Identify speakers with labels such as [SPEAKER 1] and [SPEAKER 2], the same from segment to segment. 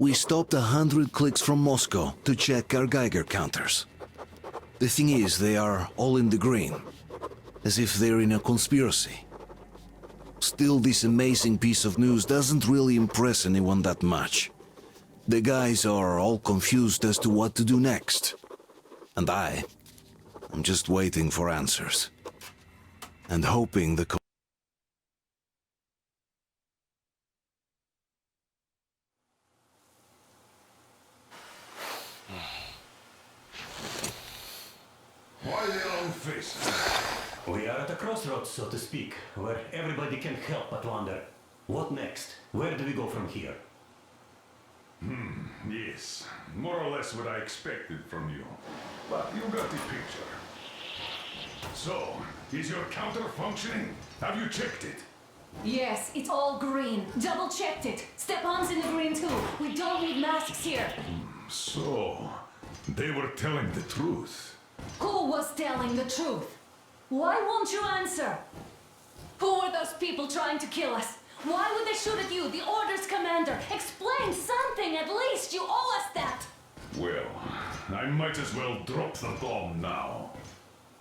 [SPEAKER 1] We stopped 100 clicks from Moscow to check our Geiger counters. The thing is, they are all in the green, as if they're in a conspiracy. Still, this amazing piece of news doesn't really impress anyone that much. The guys are all confused as to what to do next. And I'm just waiting for answers. And hoping the
[SPEAKER 2] Why the long face?
[SPEAKER 3] We are at a crossroads, so to speak, where everybody can help but wonder, what next? Where do we go from here?
[SPEAKER 2] Yes, more or less what I expected from you. But you got the picture. So, is your counter functioning? Have you checked it?
[SPEAKER 4] Yes, it's all green. Double checked it. Stepan's in the green too. We don't need masks here.
[SPEAKER 2] So, they were telling the truth.
[SPEAKER 4] Who was telling the truth? Why won't you answer? Who were those people trying to kill us? Why would they shoot at you, the Order's commander? Explain something, at least. You owe us that.
[SPEAKER 2] Well, I might as well drop the bomb now.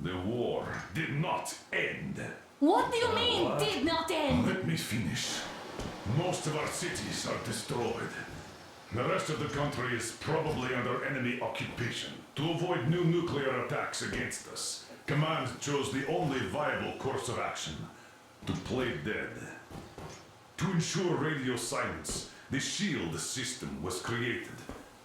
[SPEAKER 2] The war did not end.
[SPEAKER 4] What do you mean, did not end?
[SPEAKER 2] Let me finish. Most of our cities are destroyed. The rest of the country is probably under enemy occupation. To avoid new nuclear attacks against us, Command chose the only viable course of action: to play dead. To ensure radio silence, the SHIELD system was created.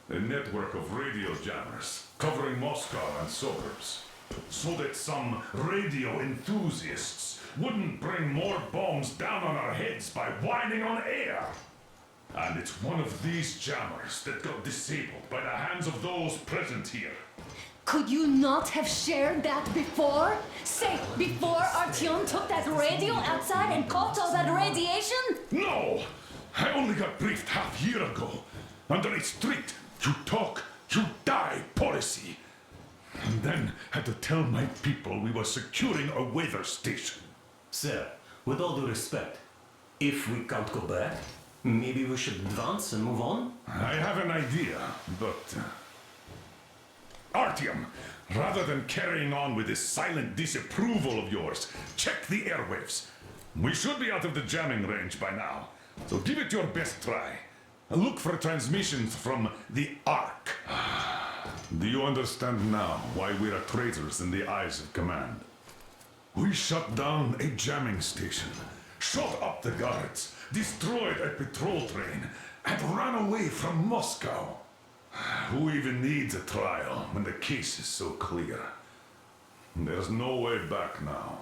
[SPEAKER 2] A network of radio jammers covering Moscow and suburbs. So that some radio enthusiasts wouldn't bring more bombs down on our heads by whining on air. And it's one of these jammers that got disabled by the hands of those present here.
[SPEAKER 4] Could you not have shared that before? Say, before Artyom took that radio outside and caught all that radiation?
[SPEAKER 2] No! I only got briefed half year ago. Under a strict, you talk, you die policy. And then had to tell my people we were securing a weather station.
[SPEAKER 3] Sir, with all due respect, if we can't go back, maybe we should advance and move on?
[SPEAKER 2] I have an idea, but... Artyom, rather than carrying on with this silent disapproval of yours, check the airwaves. We should be out of the jamming range by now, so give it your best try. Look for transmissions from the Ark. Do you understand now why we are traitors in the eyes of Command? We shut down a jamming station, shot up the guards, destroyed a patrol train, and ran away from Moscow. Who even needs a trial when the case is so clear? There's no way back now.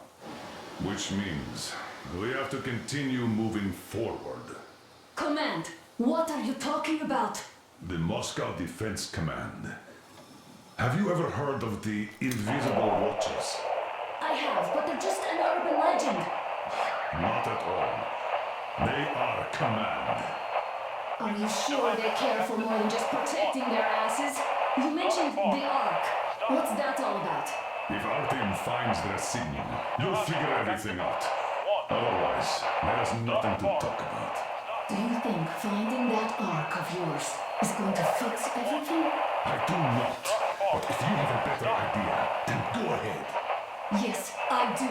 [SPEAKER 2] Which means we have to continue moving forward.
[SPEAKER 4] Command, what are you talking about?
[SPEAKER 2] The Moscow Defense Command. Have you ever heard of the Invisible Watches?
[SPEAKER 4] I have, but they're just an urban legend.
[SPEAKER 2] Not at all. They are Command.
[SPEAKER 4] Are you sure they care for more than just protecting their asses? You mentioned the Ark. What's that all about?
[SPEAKER 2] If our team finds their signal, you'll figure everything out. Otherwise, there's nothing to talk about.
[SPEAKER 4] Do you think finding that Ark of yours is going to fix everything?
[SPEAKER 2] I do not. But if you have a better idea, then go ahead.
[SPEAKER 4] Yes, I do.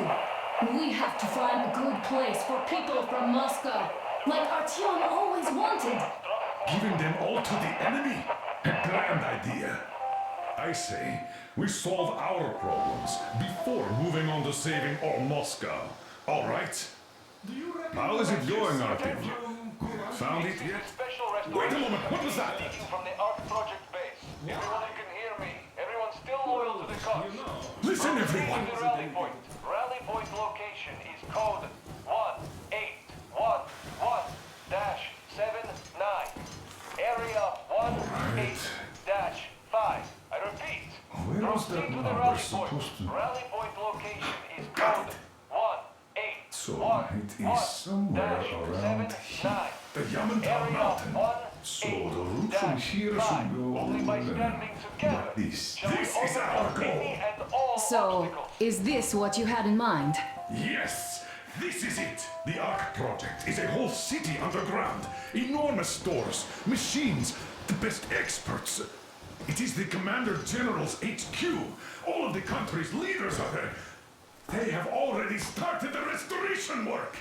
[SPEAKER 4] We have to find a good place for people from Moscow, like Artyom always wanted.
[SPEAKER 2] Giving them all to the enemy? A grand idea. I say, we solve our problems before moving on to saving all Moscow. All right? How is it going, Artyom? Found it yet? Wait a moment, what was that?
[SPEAKER 5] From the Ark project base. Everyone who can hear me. Everyone's still loyal to the cause.
[SPEAKER 2] Listen, everyone!
[SPEAKER 5] The rally point. Rally point location is code 1811-79. Area 18-5. I repeat.
[SPEAKER 2] Where is that
[SPEAKER 5] Proceed to the
[SPEAKER 2] number
[SPEAKER 5] rally point.
[SPEAKER 2] supposed to...
[SPEAKER 5] Rally point location is
[SPEAKER 2] Got
[SPEAKER 5] code
[SPEAKER 2] it.
[SPEAKER 5] 18.
[SPEAKER 2] So, it is somewhere around here. The Yamantau Mountain. So, the route from here should go
[SPEAKER 5] Only by standing together.
[SPEAKER 2] like this.
[SPEAKER 5] Shall we
[SPEAKER 2] This is our
[SPEAKER 5] overcome any
[SPEAKER 2] goal.
[SPEAKER 5] and all
[SPEAKER 4] So,
[SPEAKER 5] obstacles?
[SPEAKER 4] is this what you had in mind?
[SPEAKER 2] Yes! This is it! The Ark Project is a whole city underground. Enormous stores, machines, the best experts. It is the Commander General's HQ. All of the country's leaders are there. They have already started the restoration work.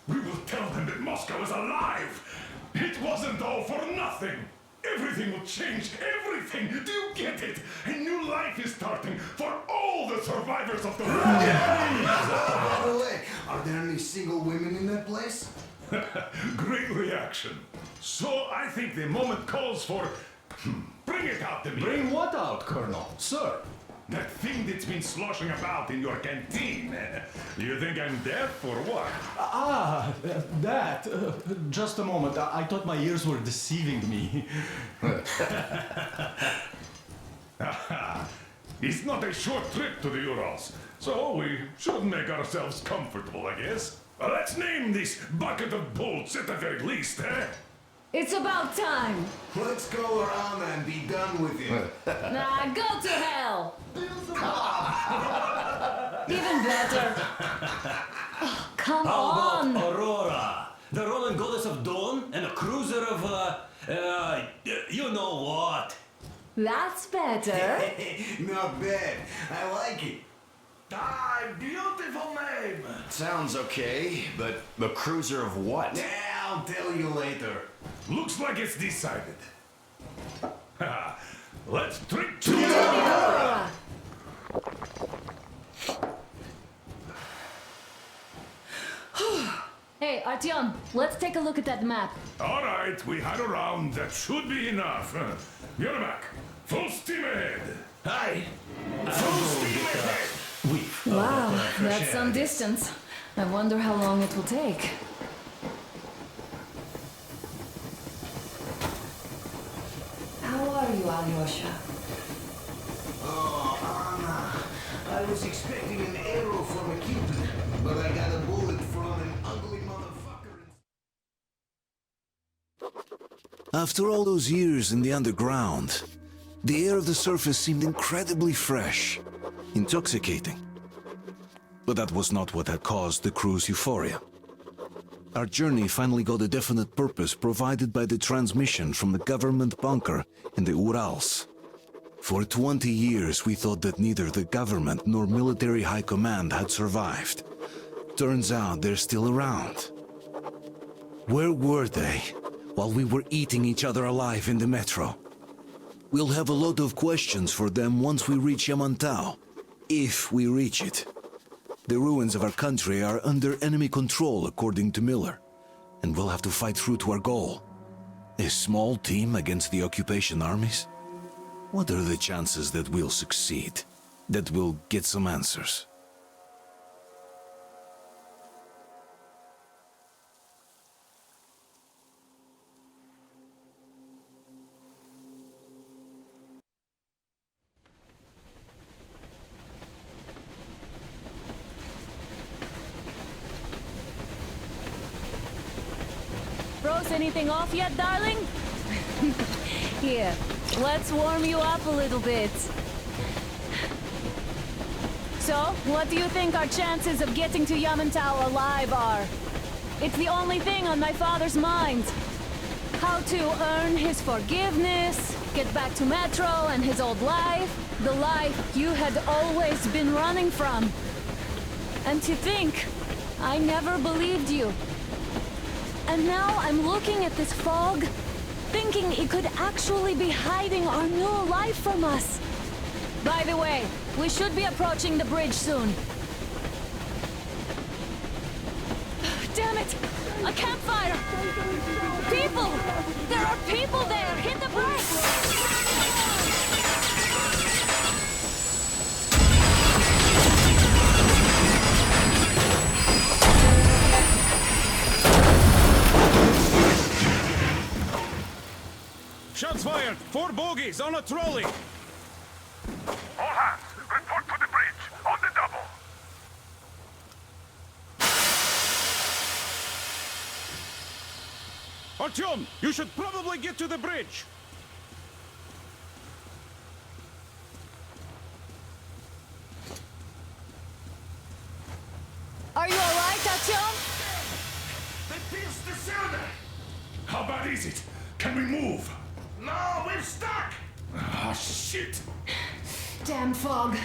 [SPEAKER 2] We will tell them that Moscow is alive. It wasn't all for nothing. Everything will change, everything. Do you get it? A new life is starting for all the survivors of the war.
[SPEAKER 6] By the way, are there any single women in that place?
[SPEAKER 2] Great reaction. So I think the moment calls for... Bring it out to me.
[SPEAKER 7] Bring what out, Colonel? Sir?
[SPEAKER 2] That thing that's been sloshing about in your canteen. Do you think I'm deaf or what?
[SPEAKER 7] That. Just a moment. I thought my ears were deceiving me.
[SPEAKER 2] It's not a short trip to the Urals, so we should make ourselves comfortable, I guess. Let's name this bucket of bolts at the very least, eh?
[SPEAKER 4] It's about time.
[SPEAKER 6] Let's go around and be done with it.
[SPEAKER 4] Nah, go to hell. Even better. Oh, come
[SPEAKER 3] How
[SPEAKER 4] on.
[SPEAKER 3] about Aurora? The Roman goddess of dawn and a cruiser of, you know what?
[SPEAKER 4] That's better.
[SPEAKER 6] Not bad. I like it.
[SPEAKER 5] Ah, beautiful name.
[SPEAKER 8] Sounds okay, but the cruiser of what?
[SPEAKER 6] Yeah, I'll tell you later.
[SPEAKER 2] Looks like it's decided. Let's drink to
[SPEAKER 4] Aurora. Hey, Artyom, let's take a look at that map.
[SPEAKER 2] All right, we had a round. That should be enough. Yermak, full steam ahead.
[SPEAKER 3] Hi.
[SPEAKER 2] Full steam ahead.
[SPEAKER 4] Wow, that's some distance. I wonder how long it will take. How are you, Alyosha?
[SPEAKER 6] Oh, Anna. I was expecting an arrow from a Cupid, but I got a bullet from an ugly motherfucker.
[SPEAKER 1] After all those years in the underground, the air of the surface seemed incredibly fresh, intoxicating. But that was not what had caused the crew's euphoria. Our journey finally got a definite purpose provided by the transmission from the government bunker in the Urals. For 20 years we thought that neither the government nor military high command had survived. Turns out they're still around. Where were they while we were eating each other alive in the metro? We'll have a lot of questions for them once we reach Yamantau, if we reach it. The ruins of our country are under enemy control, according to Miller, and we'll have to fight through to our goal. A small team against the occupation armies? What are the chances that we'll succeed? That we'll get some answers?
[SPEAKER 4] Froze anything off yet, darling? Here, let's warm you up a little bit. So, what do you think our chances of getting to Yamantau alive are? It's the only thing on my father's mind. How to earn his forgiveness, get back to Metro and his old life, the life you had always been running from. And to think, I never believed you. And now I'm looking at this fog, thinking it could actually be hiding our new life from us. By the way, we should be approaching the bridge soon. Damn it! A campfire! People! There are people there! Hit the brakes!
[SPEAKER 9] Shots fired! 4 bogies on a trolley!
[SPEAKER 2] All hands, report to the bridge, on the double.
[SPEAKER 9] Artyom, you should probably get to the bridge!
[SPEAKER 4] Are you alright, Artyom?
[SPEAKER 2] They pierced the cylinder! How bad is it? Can we move?
[SPEAKER 6] No, we're stuck!
[SPEAKER 2] Ah, shit!
[SPEAKER 4] Damn fog.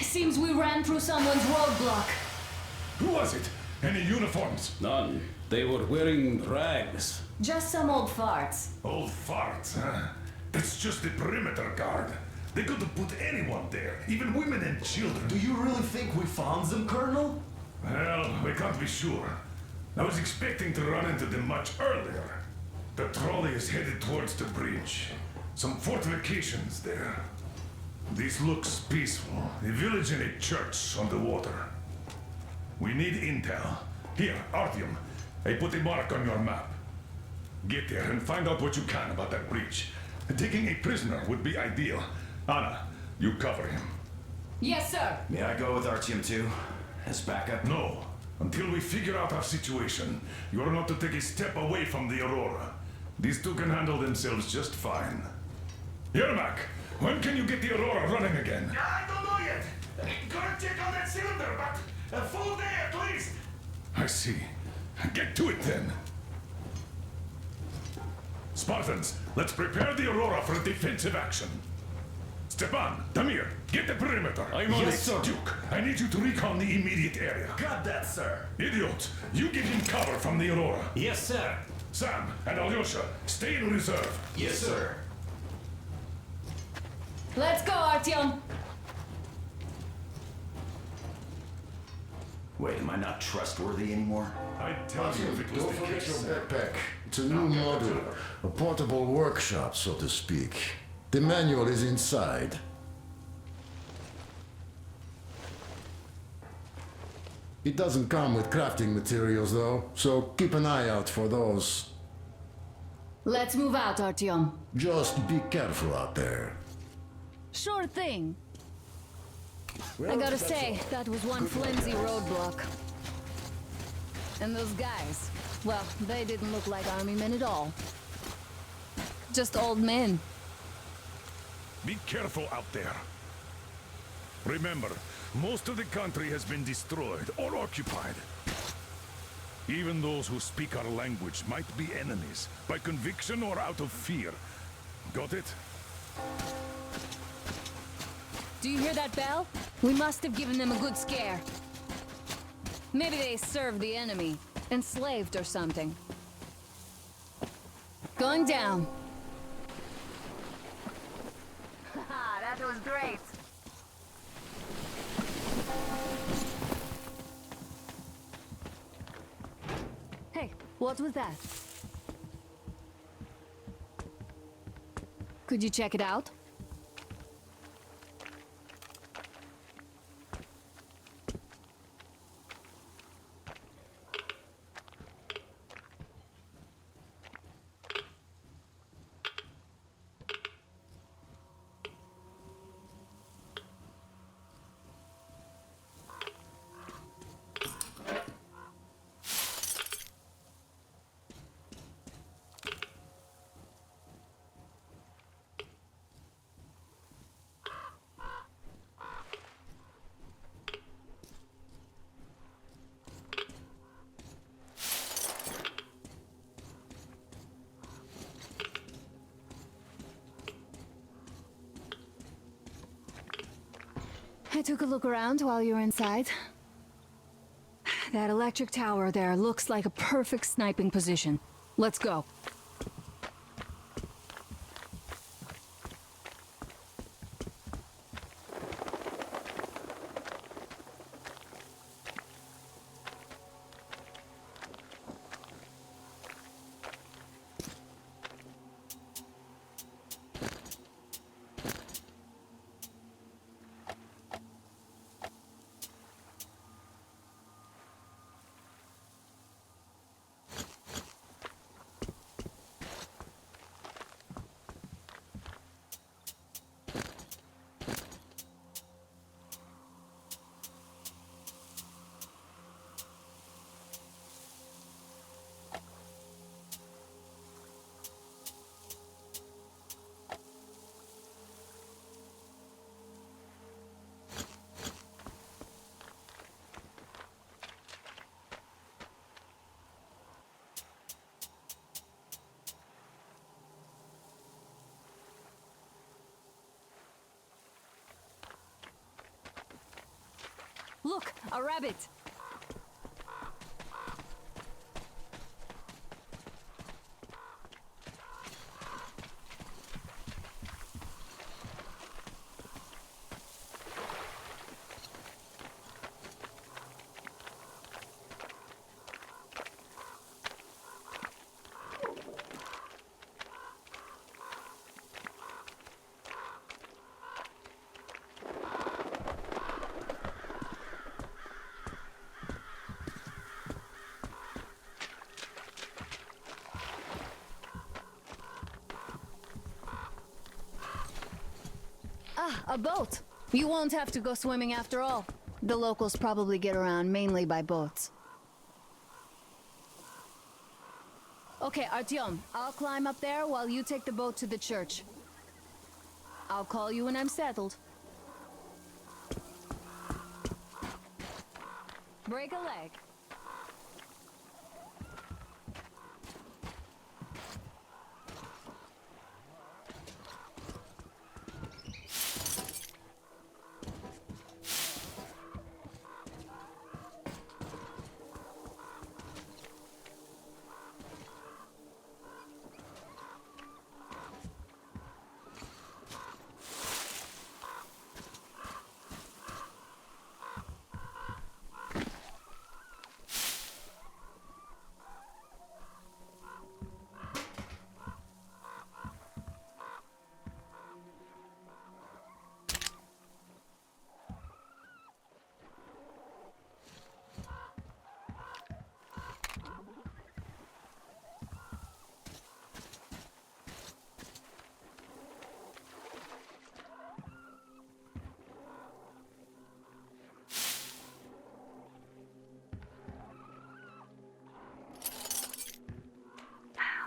[SPEAKER 4] Seems we ran through someone's roadblock.
[SPEAKER 2] Who was it? Any uniforms?
[SPEAKER 9] None. They were wearing rags.
[SPEAKER 4] Just some old farts.
[SPEAKER 2] Old farts, huh? That's just the perimeter guard. They could have put anyone there, even women and children.
[SPEAKER 7] Do you really think we found them, Colonel?
[SPEAKER 2] Well, we can't be sure. I was expecting to run into them much earlier. The trolley is headed towards the bridge. Some fortifications there. This looks peaceful. A village and a church on the water. We need intel. Here, Artyom, I put a mark on your map. Get there and find out what you can about that bridge. Taking a prisoner would be ideal. Anna, you cover him.
[SPEAKER 4] Yes, sir.
[SPEAKER 8] May I go with Artyom too? As backup?
[SPEAKER 2] No. Until we figure out our situation, you are not to take a step away from the Aurora. These two can handle themselves just fine. Yermak, when can you get the Aurora running again?
[SPEAKER 6] I don't know yet. Gotta check on that cylinder, but a full day at least.
[SPEAKER 2] I see. Get to it then. Spartans, let's prepare the Aurora for a defensive action. Stepan, Damir, get the perimeter.
[SPEAKER 9] I'm on
[SPEAKER 7] Yes,
[SPEAKER 9] it.
[SPEAKER 7] sir.
[SPEAKER 2] Duke, I need you to recon the immediate area.
[SPEAKER 7] Got that, sir.
[SPEAKER 2] Idiot, you give him cover from the Aurora.
[SPEAKER 3] Yes, sir.
[SPEAKER 2] Sam and Alyosha, stay in reserve.
[SPEAKER 8] Yes, sir.
[SPEAKER 4] Let's go, Artyom.
[SPEAKER 8] Wait, am I not trustworthy anymore?
[SPEAKER 2] I'd tell you if it was
[SPEAKER 10] Don't
[SPEAKER 2] the
[SPEAKER 10] forget
[SPEAKER 2] case.
[SPEAKER 10] your backpack. It's a new model, a portable workshop, so to speak. The manual is inside. It doesn't come with crafting materials, though, so keep an eye out for those.
[SPEAKER 4] Let's move out, Artyom.
[SPEAKER 10] Just be careful out there.
[SPEAKER 4] Sure thing.
[SPEAKER 10] Well,
[SPEAKER 4] I gotta
[SPEAKER 10] that's
[SPEAKER 4] say,
[SPEAKER 10] all.
[SPEAKER 4] that was one flimsy roadblock. And those guys, well, they didn't look like army men at all. Just old men.
[SPEAKER 2] Be careful out there. Remember, most of the country has been destroyed or occupied. Even those who speak our language might be enemies, by conviction or out of fear. Got it?
[SPEAKER 4] Do you hear that bell? We must have given them a good scare. Maybe they served the enemy, enslaved or something. Going down. That was great. Hey, what was that? Could you check it out? I took a look around while you were inside. That electric tower there looks like a perfect sniping position. Let's go. Look, a rabbit! Ah, a boat! You won't have to go swimming after all. The locals probably get around mainly by boats. Okay, Artyom, I'll climb up there while you take the boat to the church. I'll call you when I'm settled. Break a leg.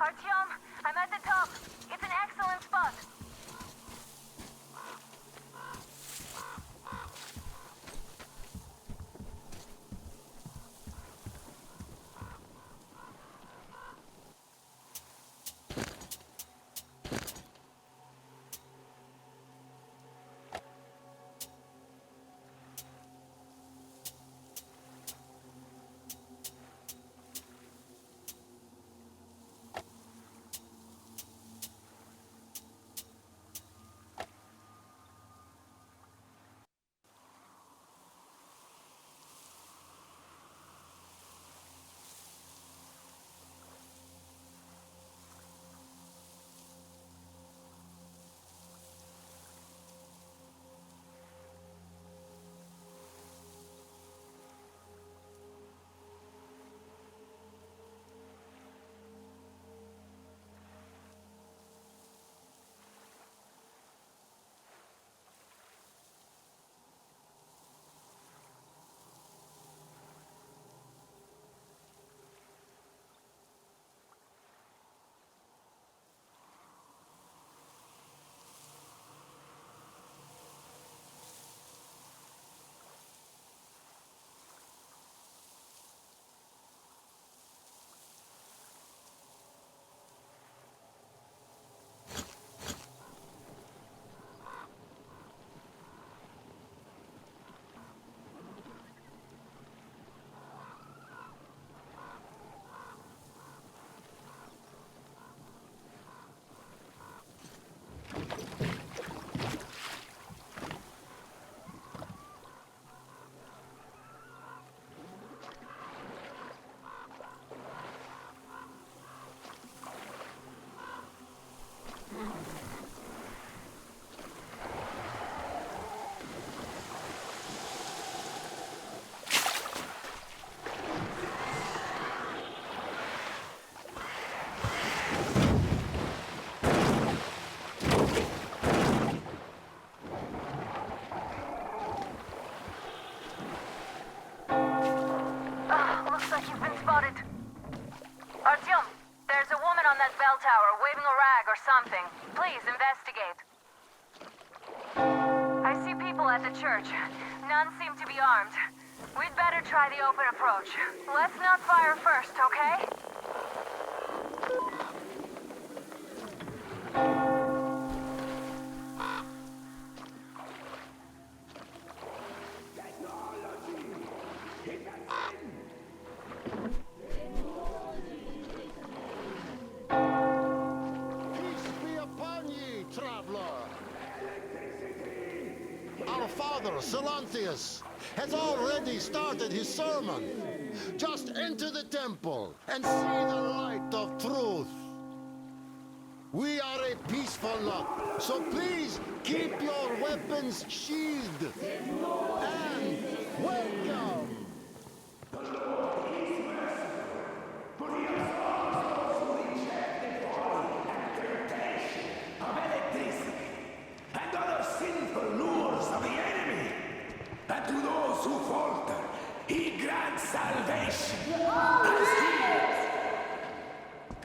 [SPEAKER 11] Artyom, I'm at the top. It's an excellent spot. Looks like you've been spotted. Artyom, there's a woman on that bell tower waving a rag or something. Please investigate. I see people at the church. None seem to be armed. We'd better try the open approach. Let's not fire first, okay?
[SPEAKER 10] father, Silanthius, has already started his sermon. Just enter the temple and see the light of truth. We are a peaceful lot, so please keep your weapons sheathed. And welcome!
[SPEAKER 6] And other sinful lures of the enemy. And to those who falter, he grants salvation.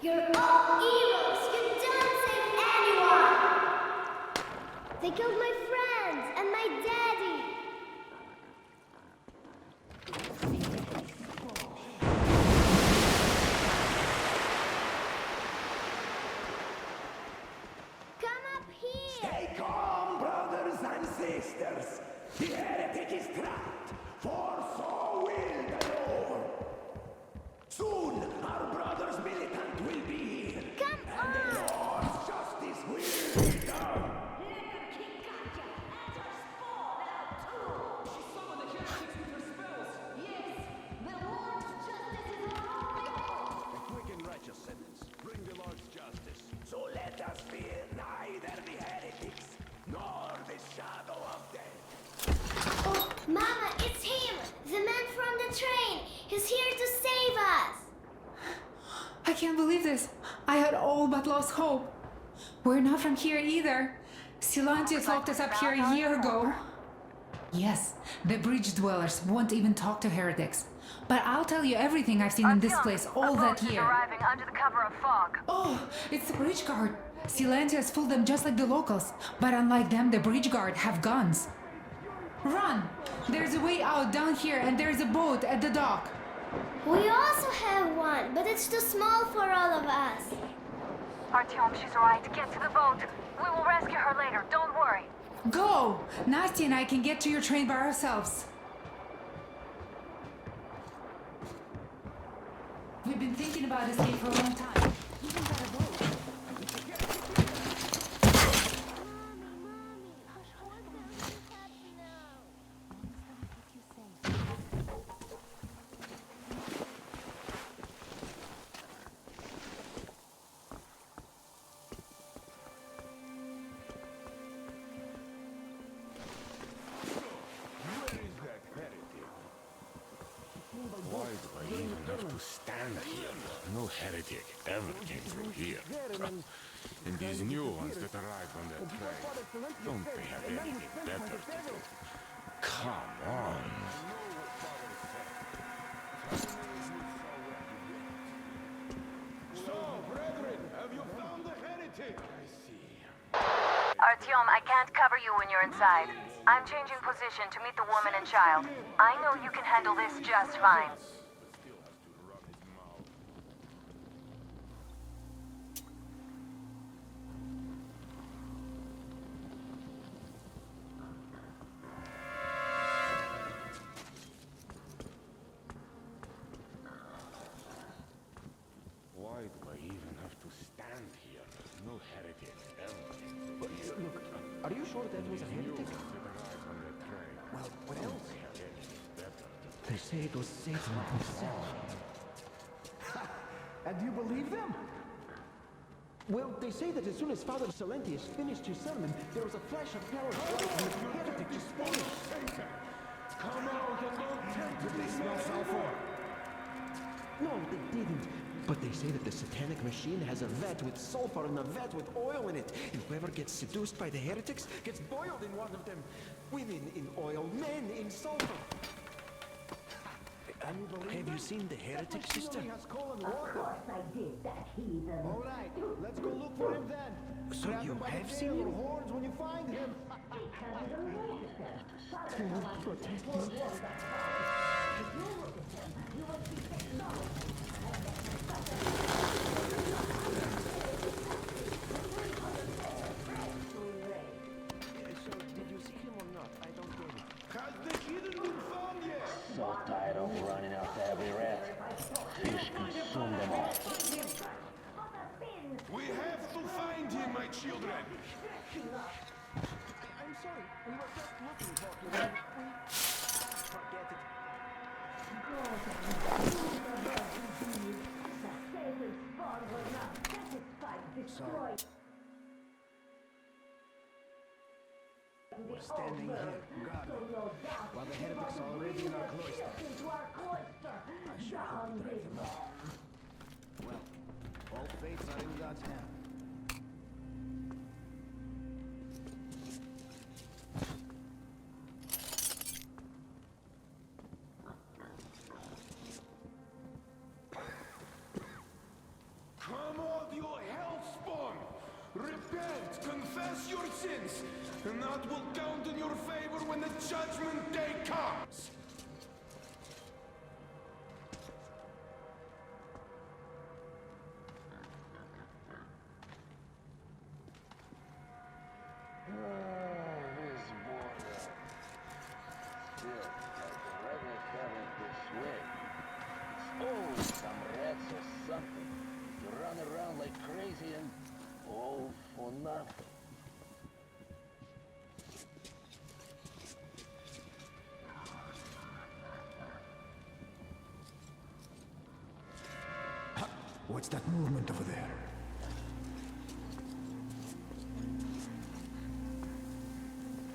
[SPEAKER 12] You're all evils! You don't save anyone! They killed my friends and my daddy! Come up here!
[SPEAKER 6] Stay calm, brothers and sisters. The heretic is trapped, for so will the Lord. Soon, our brother's militant will be here.
[SPEAKER 12] Come
[SPEAKER 6] and the Lord's justice will be done. So let us fear neither the heretics nor the shadow of death.
[SPEAKER 12] Oh, Mama, it's him! The man from the train! He's here to save us!
[SPEAKER 13] I can't believe this. I had all but lost hope. We're not from here either. Silantius locked us up here a year ago. Yes, the bridge dwellers won't even talk to heretics. But I'll tell you everything I've seen in this place all that year.
[SPEAKER 11] Arriving under the cover of fog.
[SPEAKER 13] Oh, it's the bridge guard. Silantius fooled them just like the locals. But unlike them, the bridge guard have guns. Run! There's a way out down here and there's a boat at the dock.
[SPEAKER 12] We also have one, but it's too small for all of us.
[SPEAKER 11] Artyom, she's right. Get to the boat. We will rescue her later. Don't worry.
[SPEAKER 13] Go! Nastya and I can get to your train by ourselves. We've been thinking about escape for a long time. Even got a boat.
[SPEAKER 14] Why do I even have to stand here? No heretic ever came through here. And these new ones that arrived on that train, don't they have anything better to do? Come on.
[SPEAKER 6] So, brethren, have you found the heretic? I see.
[SPEAKER 11] Artyom, I can't cover you when you're inside. I'm changing position to meet the woman and child. I know you can handle this just fine.
[SPEAKER 14] Why do I even have to stand here? No heretic ever came through here.
[SPEAKER 15] Look, are you sure that was a heretic?
[SPEAKER 14] Well,
[SPEAKER 15] what else? They say it was Satan himself. And do you believe them? Well, they say that as soon as Father Silentius finished his sermon, there was a flash of power and the heretic just vanished.
[SPEAKER 6] Come out and don't tempt me. Did they smell sulfur?
[SPEAKER 15] No, they didn't. But they say that the satanic machine has a vat with sulfur and a vat with oil in it. And whoever gets seduced by the heretics gets boiled in one of them. Women in oil, men in sulfur. Have you seen the heretic, sister?
[SPEAKER 12] Of course I did, that heathen.
[SPEAKER 15] All right, let's go look for him then. So you have seen him? Horns when you find him.
[SPEAKER 6] Has the heathen been found yet?
[SPEAKER 16] So tired of running after every rat. Fish consume them all.
[SPEAKER 6] We have to find him, my children.
[SPEAKER 15] I'm sorry. We were just looking for you. Forget it.
[SPEAKER 6] So, we're standing here, guarded, while the heretics are already in our cloister. I should have dragged them out. Well, all fates are in God's hand.
[SPEAKER 14] Come on, you hellspawn! Repent, confess your sins, and that will count in your favor when the judgment day comes!
[SPEAKER 16] This border. Still, I'd rather have it this way. It's always some rats or something to run around like crazy and all for nothing.
[SPEAKER 6] What's that movement over there?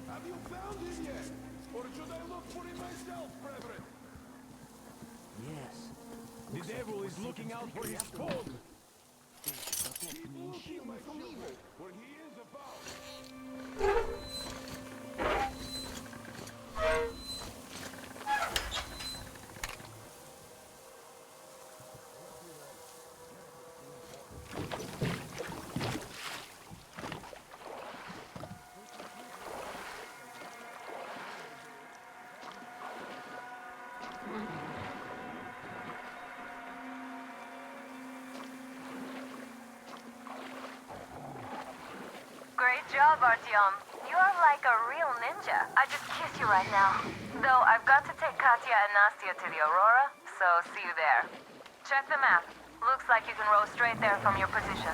[SPEAKER 14] Have you found him yet? Or should I look for him myself, brethren?
[SPEAKER 6] Yes.
[SPEAKER 14] The devil is looking out for his spawn! Keep looking, my children, for he is about!
[SPEAKER 11] Great job, Artyom. You are like a real ninja. I just kiss you right now. Though I've got to take Katya and Nastya to the Aurora, so see you there. Check the map. Looks like you can row straight there from your position.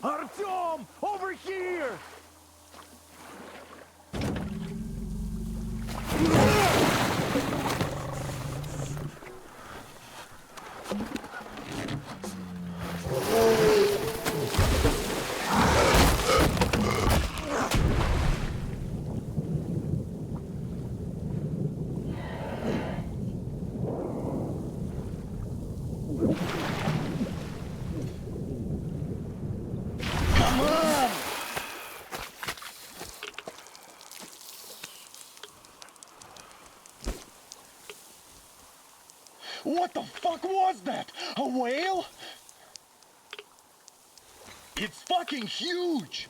[SPEAKER 6] Artyom! Over here!
[SPEAKER 10] What the fuck was that? A whale? It's fucking huge!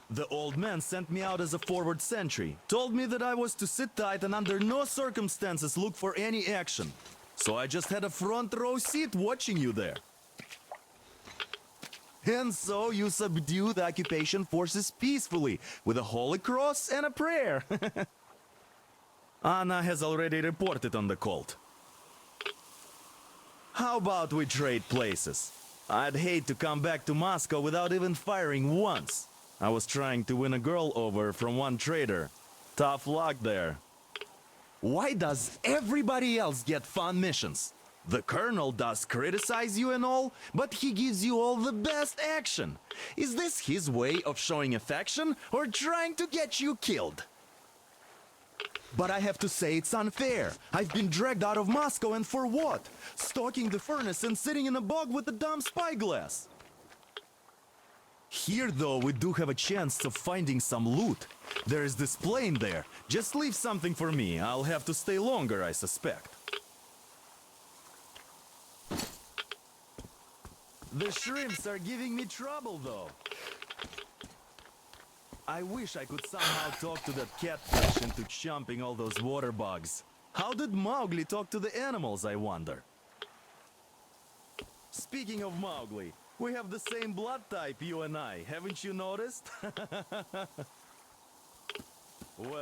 [SPEAKER 17] The old man sent me out as a forward sentry, told me that I was to sit tight and under no circumstances look for any action. So I just had a front row seat watching you there. And so you subdue the occupation forces peacefully, with a holy cross and a prayer. Anna has already reported on the cult. How about we trade places? I'd hate to come back to Moscow without even firing once. I was trying to win a girl over from one trader. Tough luck there. Why does everybody else get fun missions? The colonel does criticize you and all, but he gives you all the best action. Is this his way of showing affection or trying to get you killed? But I have to say it's unfair. I've been dragged out of Moscow, and for what? Stalking the furnace and sitting in a bog with a dumb spyglass. Here, though, we do have a chance of finding some loot. There is this plane there. Just leave something for me. I'll have to stay longer, I suspect. The shrimps are giving me trouble, though. I wish I could somehow talk to that catfish into chomping all those water bugs. How did Mowgli talk to the animals, I wonder? Speaking of Mowgli, we have the same blood type, you and I. Haven't you noticed? Well...